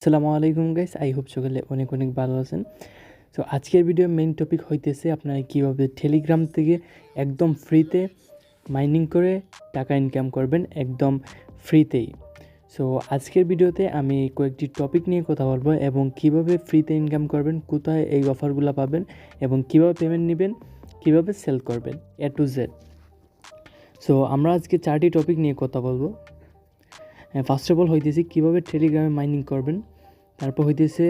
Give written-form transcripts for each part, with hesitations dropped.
আসসালামু আলাইকুম guys, I hope সকলে অনেক অনেক ভালো আছেন। সো আজকের ভিডিও মেইন টপিক হইতেছে আপনারা কীভাবে টেলিগ্রাম থেকে একদম ফ্রিতে মাইনিং করে টাকা ইনকাম করবেন একদম ফ্রিতেই। সো আজকের ভিডিওতে আমি কয়েকটি টপিক নিয়ে কথা বলবো এবং কিভাবে ফ্রিতে ইনকাম করবেন, কোথায় এই অফারগুলো পাবেন এবং কিভাবে পেমেন্ট নেবেন, কিভাবে সেল করবেন, A to Z। সো আমরা আজকে 4টি টপিক নিয়ে কথা বলবো। ফার্স্ট অফ অল হইতেছে কীভাবে টেলিগ্রামে মাইনিং করবেন, তারপর হইতেছে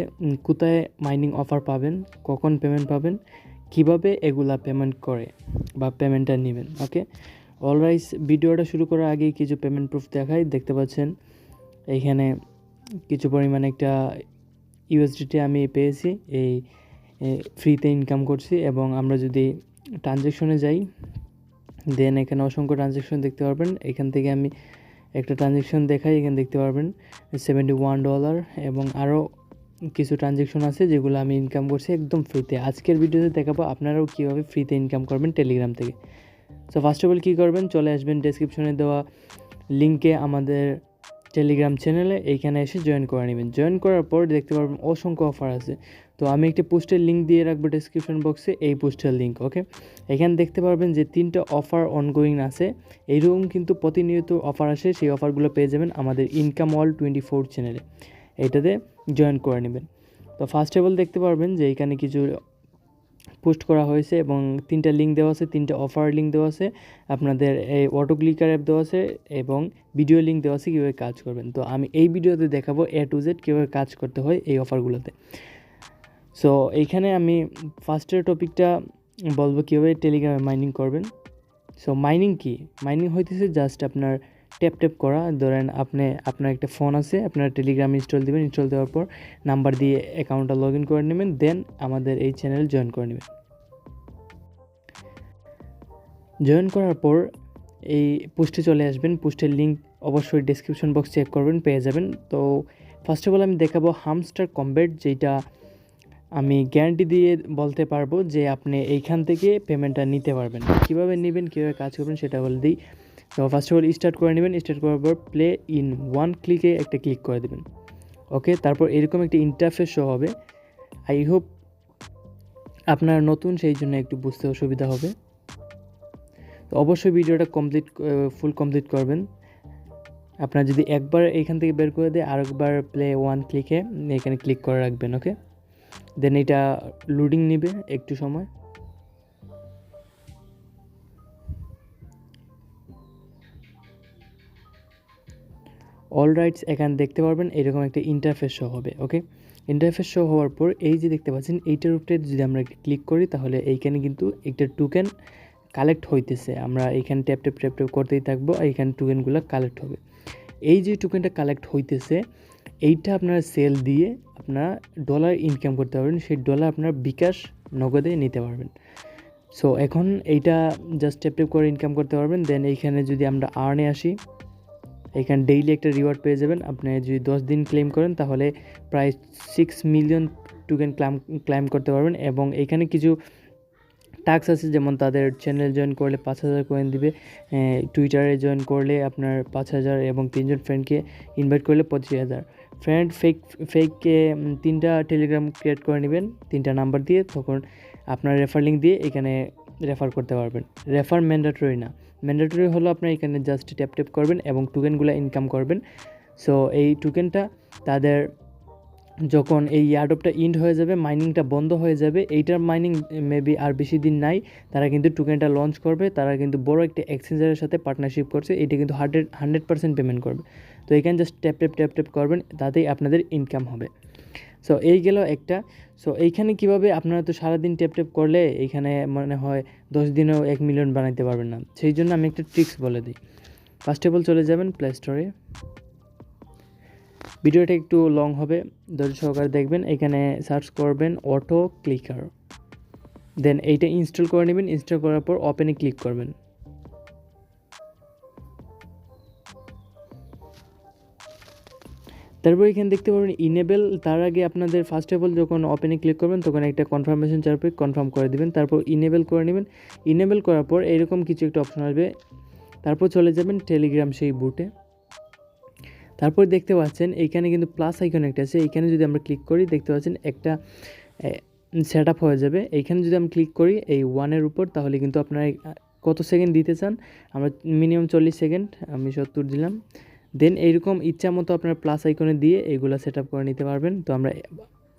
কোথায় মাইনিং অফার পাবেন, কখন পেমেন্ট পাবেন, কিভাবে এগুলা পেমেন্ট করে বা পেমেন্টটা নেবেন। ওকে, অলরাইট, ভিডিওটা শুরু করার আগে কিছু পেমেন্ট প্রুফ দেখাই। দেখতে পাচ্ছেন এইখানে কিছু পরিমাণে একটা ইউএসডিটি আমি পেয়েছি, এই ফ্রিতে ইনকাম করছি। এবং আমরা যদি ট্রানজ্যাকশনে যাই, দেন এখানে অসংখ্য ট্রানজ্যাকশন দেখতে পারবেন। এখান থেকে আমি একটা ট্রানজ্যাকশন দেখাই, এখানে দেখতে পারবেন $71 এবং আরও কিছু ট্রানজ্যাকশন আছে যেগুলো আমি ইনকাম করছি একদম ফ্রিতে। আজকের ভিডিওতে দেখাবো আপনারাও কীভাবে ফ্রিতে ইনকাম করবেন টেলিগ্রাম থেকে। সো ফার্স্ট অফ অল কী করবেন, চলে আসবেন ডেসক্রিপশনে দেওয়া লিঙ্কে আমাদের টেলিগ্রাম চ্যানেলে, এইখানে এসে জয়েন করে নেবেন। জয়েন করার পর দেখতে পারবেন অসংখ্য অফার আছে। তো আমি একটা পোস্টের লিঙ্ক দিয়ে রাখবো ডেসক্রিপশন বক্সে, এই পোস্টের লিঙ্ক। ওকে, এখানে দেখতে পারবেন যে 3টা অফার অনগোয়িং আছে। এইরকম কিন্তু প্রতিনিয়ত অফার আসে, সেই অফারগুলো পেয়ে যাবেন আমাদের ইনকাম ওয়ার্ল্ড 24 চ্যানেলে। এইটাতে জয়েন করে নেবেন। তো ফার্স্ট অফ অল দেখতে পারবেন যে এখানে কিছু পোস্ট করা হয়েছে এবং 3টা লিঙ্ক দেওয়া আছে, 3টা অফার লিঙ্ক দেওয়া আছে, আপনাদের এই অটো ক্লিকার অ্যাপ দেওয়া আছে এবং ভিডিও লিঙ্ক দেওয়া আছে কীভাবে কাজ করবেন। তো আমি এই ভিডিওতে দেখাবো A to Z কীভাবে কাজ করতে হয় এই অফারগুলোতে। সো এইখানে আমি ফার্স্টের টপিকটা বলবো কীভাবে টেলিগ্রামে মাইনিং করবেন। সো মাইনিং কি? মাইনিং হইতেছে জাস্ট আপনার ট্যাপ করা। ধরেন আপনার একটা ফোন আছে, আপনার টেলিগ্রাম ইনস্টল দেবেন, ইনস্টল দেওয়ার পর নাম্বার দিয়ে অ্যাকাউন্টটা লগ ইন করে নেবেন, দেন আমাদের এই চ্যানেল জয়েন করে নেবেন। জয়েন করার পর এই পোস্টে চলে আসবেন। পোস্টের লিঙ্ক অবশ্যই ডেসক্রিপশন বক্স চেক করবেন, পেয়ে যাবেন। তো ফার্স্ট অফ অল আমি দেখাবো হামস্টার কমব্যাট, যেটা আমি গ্যারান্টি দিয়ে বলতে পারবো যে আপনি এইখান থেকে পেমেন্টটা নিতে পারবেন। কীভাবে নেবেন, কীভাবে কাজ করবেন সেটা বলে দিই। তো ফার্স্ট অফ অল স্টার্ট করে নেবেন। স্টার্ট করার পর প্লে ইন ওয়ান ক্লিকে একটা ক্লিক করে দেবেন। ওকে, তারপর এরকম একটা ইন্টারফেস শো হবে। আই হোপ আপনার নতুন, সেই জন্য একটু বুঝতে অসুবিধা হবে। তো অবশ্যই ভিডিওটা ফুল কমপ্লিট করবেন। আপনার যদি একবার এইখান থেকে বের করে দেয়, আরেকবার প্লে ওয়ান ক্লিকে এখানে ক্লিক করে রাখবেন। ওকে, দেন এটা লোডিং নেবে একটু সময়। অলরাইটস, এখানে দেখতে পারবেন এরকম একটা ইন্টারফেস শো হবে। ওকে, ইন্টারফেস শো হওয়ার পর এই যে দেখতে পাচ্ছেন এইটার উপরে যদি আমরা ক্লিক করি, তাহলে এইখানে কিন্তু একটা টোকেন কালেক্ট হইতেছে। আমরা এইখানে ট্যাপ করতেই থাকবো, এইখানে টোকেনগুলো কালেক্ট হবে। এই যে টোকেনটা কালেক্ট হইতেছে, এইটা আপনারা সেল দিয়ে আপনারা ডলার ইনকাম করতে পারবেন। সেই ডলার আপনার বিকাশ নগদে নিতে পারবেন। সো এখন এইটা জাস্ট ট্যাপ করে ইনকাম করতে পারবেন। দেন এইখানে যদি আমরা আর্নে আসি, এখানে ডেইলি একটা রিওয়ার্ড পেয়ে যাবেন। আপনি যদি 10 দিন ক্লেম করেন তাহলে প্রায় 6 মিলিয়ন টোকেন ক্লেম করতে পারবেন। এবং এখানে কিছু টাস্ক আছে, যেমন তাদের চ্যানেল জয়েন করলে 5,000 কয়েন দিবে, টুইটারে জয়েন করলে আপনার 5,000 এবং 3জন ফ্রেন্ডকে ইনভাইট করলে 25,000। ফ্রেন্ড ফেককে 3টা টেলিগ্রাম ক্রিয়েট করে নেবেন 3টা নাম্বার দিয়ে, তখন আপনার রেফার লিঙ্ক দিয়ে এখানে রেফার করতে পারবেন। রেফার ম্যান্ডেটরি না, ম্যান্ডেটরি হলো আপনার এখানে জাস্ট ট্যাপ করবেন এবং টোকেনগুলো ইনকাম করবেন। সো এই টোকেনটা তাদের যখন এই ইয়ারডপটা ইন্ড হয়ে যাবে, মাইনিংটা বন্ধ হয়ে যাবে, এইটার মাইনিং মেবি আর বেশি দিন নাই, তারা কিন্তু টোকেনটা লঞ্চ করবে। তারা কিন্তু বড় একটা এক্সচেঞ্জারের সাথে পার্টনারশিপ করছে, এটা কিন্তু 100% পেমেন্ট করবে। তো এখানে জাস্ট ট্যাপ করবেন, তাতেই আপনাদের ইনকাম হবে। সো এই গেল একটা। সো এইখানে কীভাবে, আপনারা তো সারাদিন ট্যাপ করলে এইখানে মনে হয় 10 দিনেও 1 মিলিয়ন বানাইতে পারবেন না। সেই জন্য আমি একটা ট্রিক্স বলে দিই। ফার্স্ট অফ অল চলে যাবেন প্লে স্টোরে। ভিডিওটা একটু লং হবে, ধৈর্য সহকারে দেখবেন। এখানে সার্চ করবেন অটো ক্লিকার, দেন এইটা ইনস্টল করে নেবেন। ইনস্টল করার পর ওপেনে ক্লিক করবেন। তারপর এখানে দেখতে পাবেন ইনেবল। তার আগে আপনাদের ফার্স্ট অফ অল যখন ওপেনে ক্লিক করবেন তখন একটা কনফার্মেশন চাপে কনফার্ম করে দেবেন, তারপর ইনেবল করে নেবেন। ইনেবল করার পর এরকম কিছু একটা অপশন আসবে, তারপর চলে যাবেন টেলিগ্রাম সেই বুটে। তারপর দেখতে পাচ্ছেন এইখানে কিন্তু প্লাস আইকন একটা আছে, এইখানে যদি আমরা ক্লিক করি দেখতে পাচ্ছেন একটা সেট আপ হয়ে যাবে। এইখানে যদি আমি ক্লিক করি এই 1-এর উপর, তাহলে কিন্তু আপনারা কত সেকেন্ড দিতে চান, আমরা মিনিমাম 40 সেকেন্ড, আমি 70 দিলাম। দেন এইরকম ইচ্ছা মতো আপনারা প্লাস আইকনে দিয়ে এইগুলো সেট আপ করে নিতে পারবেন। তো আমরা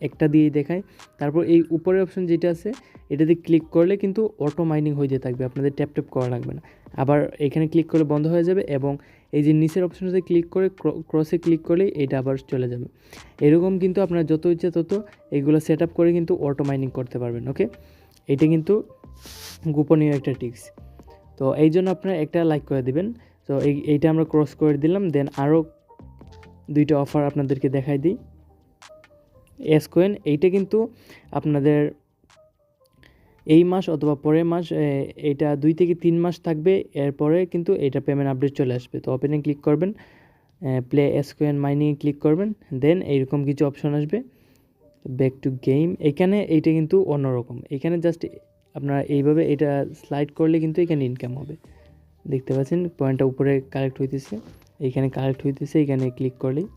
একটা দিয়েই দেখাই। তারপর এই উপরের অপশন যেটা আছে এটাতে ক্লিক করলে কিন্তু অটো মাইনিং হয়ে থাকবে, আপনাদের ট্যাপ ট্যাপ করা লাগবে না। আবার এখানে ক্লিক করলে বন্ধ হয়ে যাবে, এবং এই যে নিচের অপশনটাতে ক্লিক করে ক্রসে ক্লিক করলেই এটা আবার চলে যাবে। এরকম কিন্তু আপনারা যত ইচ্ছে তত এইগুলো সেট আপ করে কিন্তু অটো মাইনিং করতে পারবেন। ওকে, এটা কিন্তু গোপনীয় একটা টিপস। তো এই জন্য আপনারা একটা লাইক করে দিবেন। তো এইটা আমরা ক্রস করে দিলাম। দেন আরও 2টা অফার আপনাদেরকে দেখাই দিই। এসকয়েন এইটা কিন্তু আপনাদের এই মাস অথবা পরের মাস, এইটা 2 থেকে 3 মাস থাকবে, এরপরে কিন্তু এটা পেমেন্ট আপডেট চলে আসবে। তো ওপেনে ক্লিক করবেন, প্লে এসকয়েন মাইনিংয়ে ক্লিক করবেন, দেন এইরকম কিছু অপশন আসবে, ব্যাক টু গেম। এখানে এইটা কিন্তু অন্যরকম, এখানে জাস্ট আপনারা এইভাবে এটা স্লাইড করলে কিন্তু এখানে ইনকাম হবে। দেখতে পাচ্ছেন পয়েন্টটা উপরে কালেক্ট হইতেছে, এইখানে কালেক্ট হইতেছে, এখানে ক্লিক করলেই।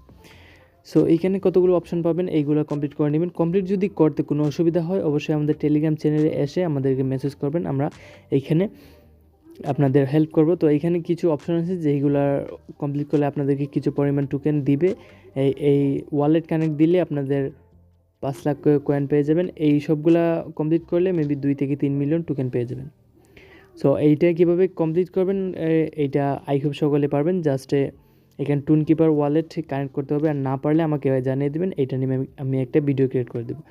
সো এইখানে কতগুলো অপশন পাবেন, এইগুলো কমপ্লিট করে নেবেন। কমপ্লিট যদি করতে কোনো অসুবিধা হয় অবশ্যই আমাদের টেলিগ্রাম চ্যানেলে এসে আমাদেরকে মেসেজ করবেন, আমরা এইখানে আপনাদের হেল্প করব। তো এইখানে কিছু অপশন আছে যেইগুলো কমপ্লিট করলে আপনাদেরকে কিছু পরিমাণ টোকেন দিবে। এই ওয়ালেট কানেক্ট দিলে আপনাদের 5 লাখ কয়েন পেয়ে যাবেন। এই সবগুলা কমপ্লিট করলে মেবি 2 থেকে 3 মিলিয়ন টোকেন পেয়ে যাবেন। সো এইটা কীভাবে কমপ্লিট করবেন এইটা আই হোপ সকলে পারবেন। জাস্ট এখানে টুন কিপার ওয়ালেট কানেক্ট করতে হবে, আর না পারলে আমাকে জানিয়ে দেবেন, এইটা নিয়ে আমি একটা ভিডিও ক্রিয়েট করে দেবো।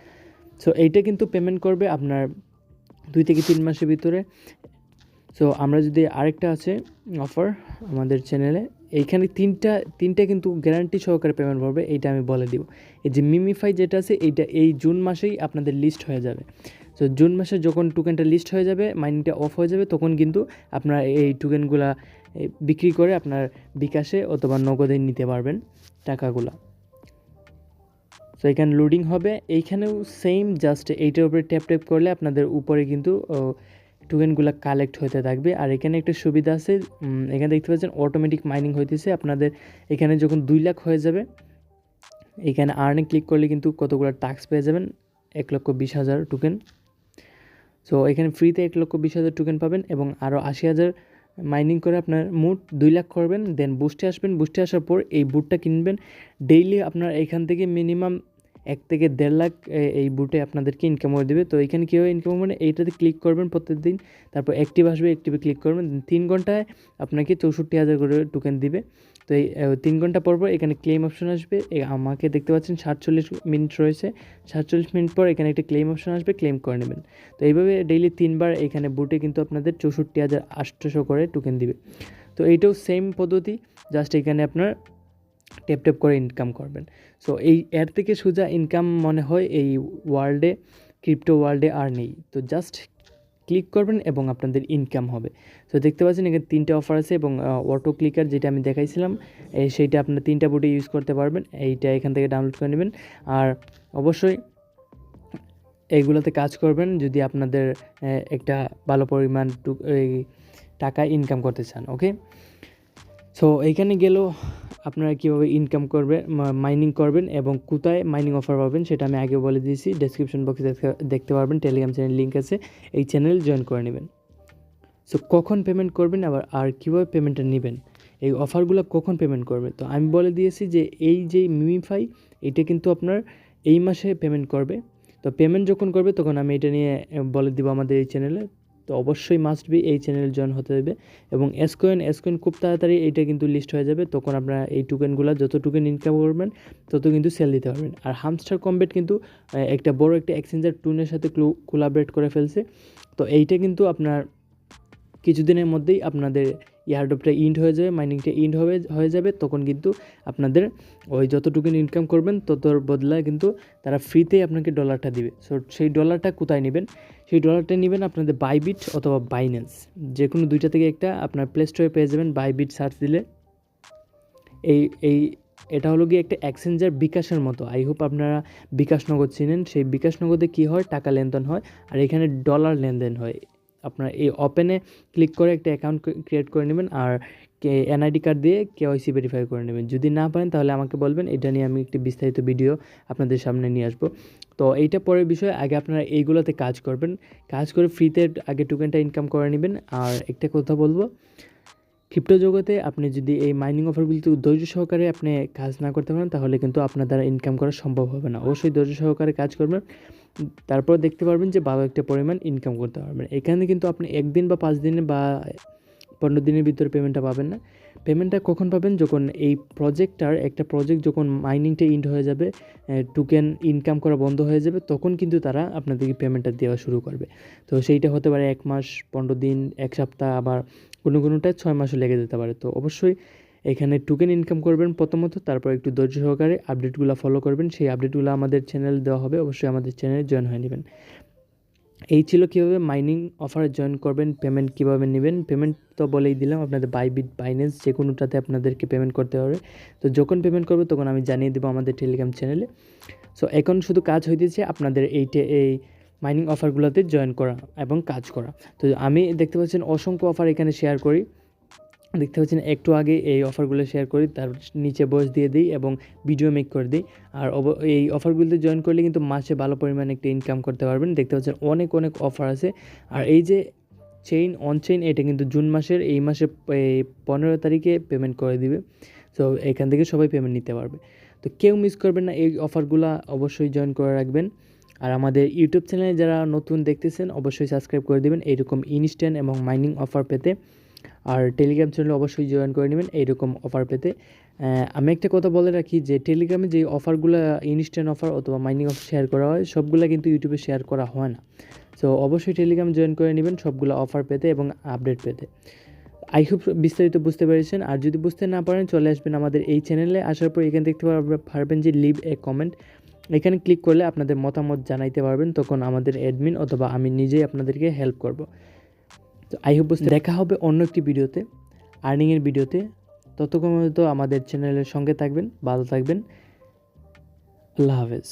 সো এইটা কিন্তু পেমেন্ট করবে আপনার 2 থেকে 3 মাসের ভিতরে। সো আমরা যদি আরেকটা আছে অফার আমাদের চ্যানেলে, এইখানে তিনটা কিন্তু গ্যারান্টি সহকারে পেমেন্ট করবে, এইটা আমি বলে দিব। এই যে মিমিফাই যেটা আছে এইটা এই জুন মাসেই আপনাদের লিস্ট হয়ে যাবে। সো জুন মাসে যখন টোকেনটা লিস্ট হয়ে যাবে, মাইনিংটা অফ হয়ে যাবে, তখন কিন্তু আপনারা এই টোকেনগুলা বিক্রি করে আপনার বিকাশে অথবা নগদে নিতে পারবেন টাকাগুলা। সো এখানে লোডিং হবে, এইখানেও সেম, জাস্ট এইটার উপরে ট্যাপ ট্যাপ করলে আপনাদের উপরে কিন্তু টোকেনগুলো কালেক্ট হতে থাকবে। আর এখানে একটা সুবিধা আছে, এখানে দেখতে পাচ্ছেন অটোমেটিক মাইনিং হইতেছে। আপনাদের এখানে যখন 2 লাখ হয়ে যাবে, এখানে আর্নে ক্লিক করলে কিন্তু কতগুলো টাস্ক পেয়ে যাবেন, 1,20,000 টোকেন। সো এখানে ফ্রিতে 1,20,000 টোকেন পাবেন, এবং আরও 80,000 মাইনিং করে আপনার মোট 2 লাখ করবেন। দেন বুস্টে আসবেন, বুস্টে আসার পর এই বুটটা কিনবেন। ডেইলি আপনার এখান থেকে মিনিমাম 1 থেকে 1.5 লাখ এই বুটে আপনাদেরকে ইনকাম করে দেবে। তো এখানে কীভাবে ইনকাম মানে এইটাতে ক্লিক করবেন প্রত্যেকদিন, তারপর অ্যাক্টিভ আসবে, অ্যাক্টিভে ক্লিক করবেন, 3 ঘন্টায় আপনাকে 64,000 করে টোকেন দিবে। তো এই 3 ঘন্টা পর এখানে ক্লেম অপশন আসবে। আমাকে দেখতে পাচ্ছেন 47 মিনিট রয়েছে, 47 মিনিট পর এখানে একটা ক্লেম অপশন আসবে, ক্লেম করে নেবেন। তো এইভাবে ডেইলি 3 বার এখানে বুটে কিন্তু আপনাদের 64,800 করে টোকেন দিবে। তো এইটাও সেম পদ্ধতি, জাস্ট এখানে আপনার ট্যাপ ট্যাপ করে ইনকাম করবেন। সো এই এর থেকে সোজা ইনকাম মনে হয় এই ওয়ার্ল্ডে, ক্রিপ্টো ওয়ার্ল্ডে আর নেই। তো জাস্ট ক্লিক করবেন এবং আপনাদের ইনকাম হবে। তো দেখতে পাচ্ছেন এখানে 3টা অফার আছে, এবং অটো ক্লিকার যেটা আমি দেখাইছিলাম সেইটা আপনার 3টা বুটে ইউজ করতে পারবেন। এইটা এখান থেকে ডাউনলোড করে নেবেন, আর অবশ্যই এইগুলোতে কাজ করবেন যদি আপনাদের একটা ভালো পরিমাণ টাকা ইনকাম করতে চান। ওকে, সো এইখানে গেলেও আপনারা কীভাবে ইনকাম করবেন, মাইনিং করবেন এবং কোথায় মাইনিং অফার পাবেন সেটা আমি আগে বলে দিয়েছি। ডেসক্রিপশন বক্সে দেখতে পারবেন, টেলিগ্রাম চ্যানেল লিঙ্ক আছে, এই চ্যানেল জয়েন করে নেবেন। সো কখন পেমেন্ট করবেন আর কীভাবে পেমেন্টটা নেবেন, এই অফারগুলো কখন পেমেন্ট করবে, তো আমি বলে দিয়েছি যে এই যে মিমিফাই এটা কিন্তু আপনার এই মাসে পেমেন্ট করবে। তো পেমেন্ট যখন করবে তখন আমি এটা নিয়ে বলে দিব আমাদের এই চ্যানেলে। তো অবশ্যই মাস্ট বি এই চ্যানেল জয়েন হতে হবে। এবং এসকয়েন খুব তাড়াতাড়ি এইটা কিন্তু লিস্ট হয়ে যাবে, তখন আপনারা এই টোকেনগুলো যত টোকেন ইনকাম করবেন তত কিন্তু সেল দিতে পারবেন। আর হামস্টার কম্বেট কিন্তু একটা বড় একটা এক্সচেঞ্জার টুনের সাথে কোলাবরেট করে ফেলছে। তো এইটা কিন্তু আপনার কিছুদিনের মধ্যেই আপনাদের এয়ারড্রপটা ইন্ড হয়ে যাবে, মাইনিংটা ইন্ড হয়ে যাবে, তখন কিন্তু আপনাদের ওই যত টোকেন ইনকাম করবেন ততর বদলায় কিন্তু তারা ফ্রিতেই আপনাকে ডলারটা দিবে। সো সেই ডলারটা কোথায় নেবেন, সেই ডলারটা নেবেন আপনাদের বাইবিট অথবা বাইন্যান্স, যে কোনো দুইটা থেকে একটা আপনার প্লে স্টোরে পেয়ে যাবেন। বাইবিট সার্চ দিলে এটা হলো গিয়ে একটা এক্সচেঞ্জার বিকাশের মতো। আই হোপ আপনারা বিকাশ নগদ চিনেন। সেই বিকাশ নগদে কী হয়, টাকা লেনদেন হয়, আর এখানে ডলার লেনদেন হয়। আপনার এই ওপেনে ক্লিক করে একটা অ্যাকাউন্ট ক্রিয়েট করে নেবেন আর এনআইডি কার্ড দিয়ে কেওয়াইসি ভেরিফাই করে নেবেন। যদি না পারেন তাহলে আমাকে বলবেন, এটা নিয়ে আমি একটি বিস্তারিত ভিডিও আপনাদের সামনে নিয়ে আসবো। তো এইটা পরের বিষয়, আগে আপনারা এইগুলোতে কাজ করবেন, কাজ করে ফ্রিতে আগে টোকেনটা ইনকাম করে নেবেন। আর একটা কথা বলবো, ক্রিপ্টো জগতে আপনি যদি এই মাইনিং অফারগুলিতে ধৈর্য সহকারে আপনি কাজ না করতে পারেন তাহলে কিন্তু আপনার দ্বারা ইনকাম করা সম্ভব হবে না। অবশ্যই ধৈর্য সহকারে কাজ করবেন, তারপর দেখতে পারবেন যে ভালো একটা পরিমাণ ইনকাম করতে পারবেন। এখানে কিন্তু আপনি 1 দিন বা 5 দিনে বা 15 দিনের ভিতরে পেমেন্টটা পাবেন না। পেমেন্টটা কখন পাবেন? যখন এই একটা প্রজেক্ট যখন মাইনিংটা এন্ড হয়ে যাবে, টোকেন ইনকাম করা বন্ধ হয়ে যাবে, তখন কিন্তু তারা আপনাদেরকে পেমেন্টটা দেওয়া শুরু করবে। তো সেইটা হতে পারে 1 মাস, 15 দিন, 1 সপ্তাহ, আবার কোনোটায় 6 মাসও লেগে যেতে পারে। তো অবশ্যই এখানে টোকেন ইনকাম করবেন প্রথমত, তারপর একটু ধৈর্য সহকারে আপডেটগুলো ফলো করবেন। সেই আপডেটগুলো আমাদের চ্যানেলে দেওয়া হবে, অবশ্যই আমাদের চ্যানেলে জয়েন হয়ে নেবেন। এই ছিল কীভাবে মাইনিং অফারে জয়েন করবেন, পেমেন্ট কীভাবে নেবেন। পেমেন্ট তো বলেই দিলাম, আপনাদের বাইবিট, বাইন্যান্স যে কোনোটাতে আপনাদেরকে পেমেন্ট করতে হবে। তো যখন পেমেন্ট করবে তখন আমি জানিয়ে দেবো আমাদের টেলিগ্রাম চ্যানেলে। সো এখন শুধু কাজ হইতেছে আপনাদের এই মাইনিং অফারগুলোতে জয়েন করা এবং কাজ করা। তো আমি দেখতে পাচ্ছেন অসংখ্য অফার এখানে শেয়ার করি, দেখতে পাচ্ছেন একটু আগে এই অফারগুলো শেয়ার করি, তার নিচে বয়স দিয়ে দিই এবং ভিডিও মেক করে দিই। আর এই অফারগুলোতে জয়েন করলে কিন্তু মাসে ভালো পরিমাণে একটা ইনকাম করতে পারবেন। দেখতে পাচ্ছেন অনেক অফার আছে। আর এই যে অন চেইন, এটা কিন্তু জুন মাসের, এই মাসে 15 তারিখে পেমেন্ট করে দিবে। তো এখান থেকে সবাই পেমেন্ট নিতে পারবে। তো কেউ মিস করবেন না, এই অফারগুলো অবশ্যই জয়েন করে রাখবেন। আর আমাদের ইউটিউব চ্যানেলে যারা নতুন দেখতেছেন অবশ্যই সাবস্ক্রাইব করে দেবেন এইরকম ইনস্ট্যান্ট এবং মাইনিং অফার পেতে। আর টেলিগ্রাম চ্যানেলে অবশ্যই জয়েন করে নেবেন এইরকম অফার পেতে। আমি একটা কথা বলে রাখি যে টেলিগ্রামে যে অফারগুলো ইনস্ট্যান্ট অফার অথবা মাইনিং অফার শেয়ার করা হয়, সবগুলো কিন্তু ইউটিউবে শেয়ার করা হয় না। সো অবশ্যই টেলিগ্রাম জয়েন করে নেবেন সবগুলো অফার পেতে এবং আপডেট পেতে। আই হোপ বিস্তারিত বুঝতে পেরেছেন। আর যদি বুঝতে না পারেন চলে আসবেন আমাদের এই চ্যানেলে, আসার পর এখানে দেখতে পারবেন যে লিভ এ কমেন্ট, এখানে ক্লিক করলে আপনাদের মতামত জানাইতে পারবেন, তখন আমাদের অ্যাডমিন অথবা আমি নিজেই আপনাদেরকে হেল্প করব। তো আই হোপ দেখা হবে অন্য একটি ভিডিওতে, আর্নিংয়ের ভিডিওতে। ততক্ষণ পর্যন্ত আমাদের চ্যানেলের সঙ্গে থাকবেন, ভালো থাকবেন। আল্লাহ হাফেজ।